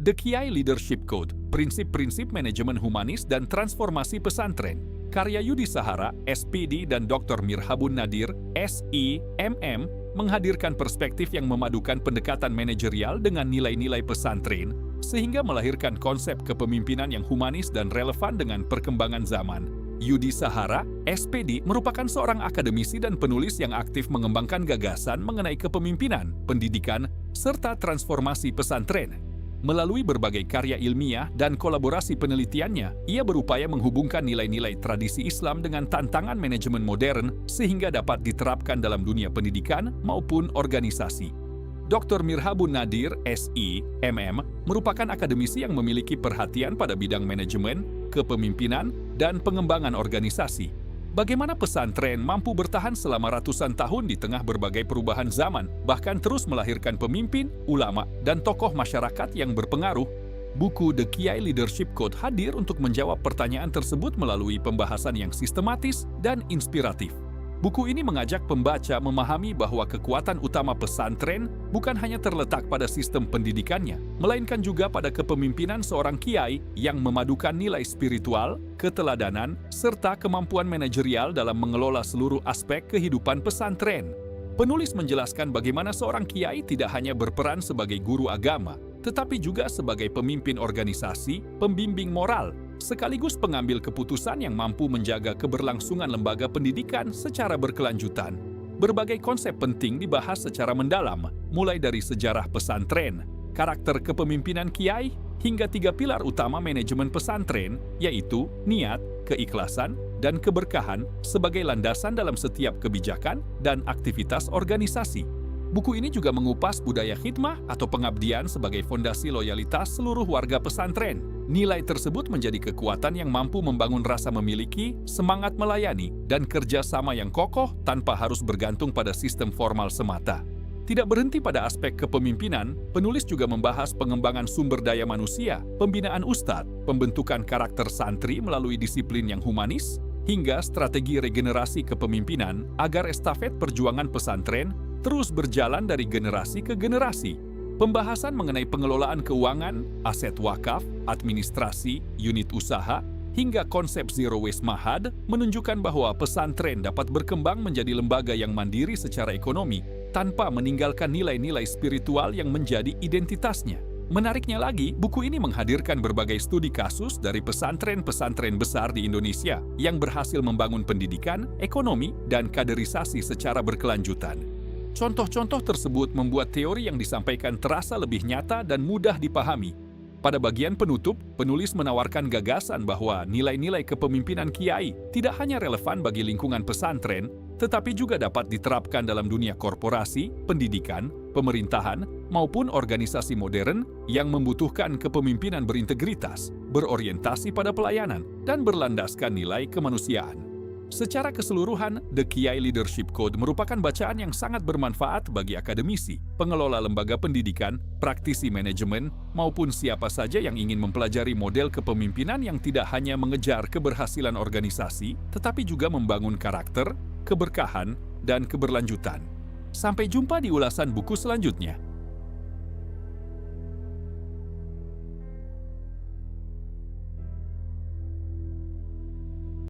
The Kiai Leadership Code, Prinsip-Prinsip Manajemen Humanis dan Transformasi Pesantren, karya Yudi Sahara, SPD, dan Dr. Mirhabun Nadir, SIMM, menghadirkan perspektif yang memadukan pendekatan manajerial dengan nilai-nilai pesantren, sehingga melahirkan konsep kepemimpinan yang humanis dan relevan dengan perkembangan zaman. Yudi Sahara, SPD, merupakan seorang akademisi dan penulis yang aktif mengembangkan gagasan mengenai kepemimpinan, pendidikan, serta transformasi pesantren. Melalui berbagai karya ilmiah dan kolaborasi penelitiannya, ia berupaya menghubungkan nilai-nilai tradisi Islam dengan tantangan manajemen modern sehingga dapat diterapkan dalam dunia pendidikan maupun organisasi. Dr. Mirhabun Nadir, SIMM, merupakan akademisi yang memiliki perhatian pada bidang manajemen, kepemimpinan, dan pengembangan organisasi. Bagaimana pesantren mampu bertahan selama ratusan tahun di tengah berbagai perubahan zaman, bahkan terus melahirkan pemimpin, ulama, dan tokoh masyarakat yang berpengaruh? Buku The Kiai Leadership Code hadir untuk menjawab pertanyaan tersebut melalui pembahasan yang sistematis dan inspiratif. Buku ini mengajak pembaca memahami bahwa kekuatan utama pesantren bukan hanya terletak pada sistem pendidikannya, melainkan juga pada kepemimpinan seorang kiai yang memadukan nilai spiritual, keteladanan, serta kemampuan manajerial dalam mengelola seluruh aspek kehidupan pesantren. Penulis menjelaskan bagaimana seorang kiai tidak hanya berperan sebagai guru agama, tetapi juga sebagai pemimpin organisasi, pembimbing moral, sekaligus pengambil keputusan yang mampu menjaga keberlangsungan lembaga pendidikan secara berkelanjutan. Berbagai konsep penting dibahas secara mendalam, mulai dari sejarah pesantren, karakter kepemimpinan kiai, hingga 3 pilar utama manajemen pesantren, yaitu niat, keikhlasan, dan keberkahan sebagai landasan dalam setiap kebijakan dan aktivitas organisasi. Buku ini juga mengupas budaya khidmah atau pengabdian sebagai fondasi loyalitas seluruh warga pesantren. Nilai tersebut menjadi kekuatan yang mampu membangun rasa memiliki, semangat melayani, dan kerjasama yang kokoh tanpa harus bergantung pada sistem formal semata. Tidak berhenti pada aspek kepemimpinan, penulis juga membahas pengembangan sumber daya manusia, pembinaan ustadz, pembentukan karakter santri melalui disiplin yang humanis, hingga strategi regenerasi kepemimpinan agar estafet perjuangan pesantren terus berjalan dari generasi ke generasi. Pembahasan mengenai pengelolaan keuangan, aset wakaf, administrasi, unit usaha, hingga konsep Zero Waste Mahad menunjukkan bahwa pesantren dapat berkembang menjadi lembaga yang mandiri secara ekonomi tanpa meninggalkan nilai-nilai spiritual yang menjadi identitasnya. Menariknya lagi, buku ini menghadirkan berbagai studi kasus dari pesantren-pesantren besar di Indonesia yang berhasil membangun pendidikan, ekonomi, dan kaderisasi secara berkelanjutan. Contoh-contoh tersebut membuat teori yang disampaikan terasa lebih nyata dan mudah dipahami. Pada bagian penutup, penulis menawarkan gagasan bahwa nilai-nilai kepemimpinan kiai tidak hanya relevan bagi lingkungan pesantren, tetapi juga dapat diterapkan dalam dunia korporasi, pendidikan, pemerintahan, maupun organisasi modern yang membutuhkan kepemimpinan berintegritas, berorientasi pada pelayanan, dan berlandaskan nilai kemanusiaan. Secara keseluruhan, The Kiai Leadership Code merupakan bacaan yang sangat bermanfaat bagi akademisi, pengelola lembaga pendidikan, praktisi manajemen, maupun siapa saja yang ingin mempelajari model kepemimpinan yang tidak hanya mengejar keberhasilan organisasi, tetapi juga membangun karakter, keberkahan, dan keberlanjutan. Sampai jumpa di ulasan buku selanjutnya.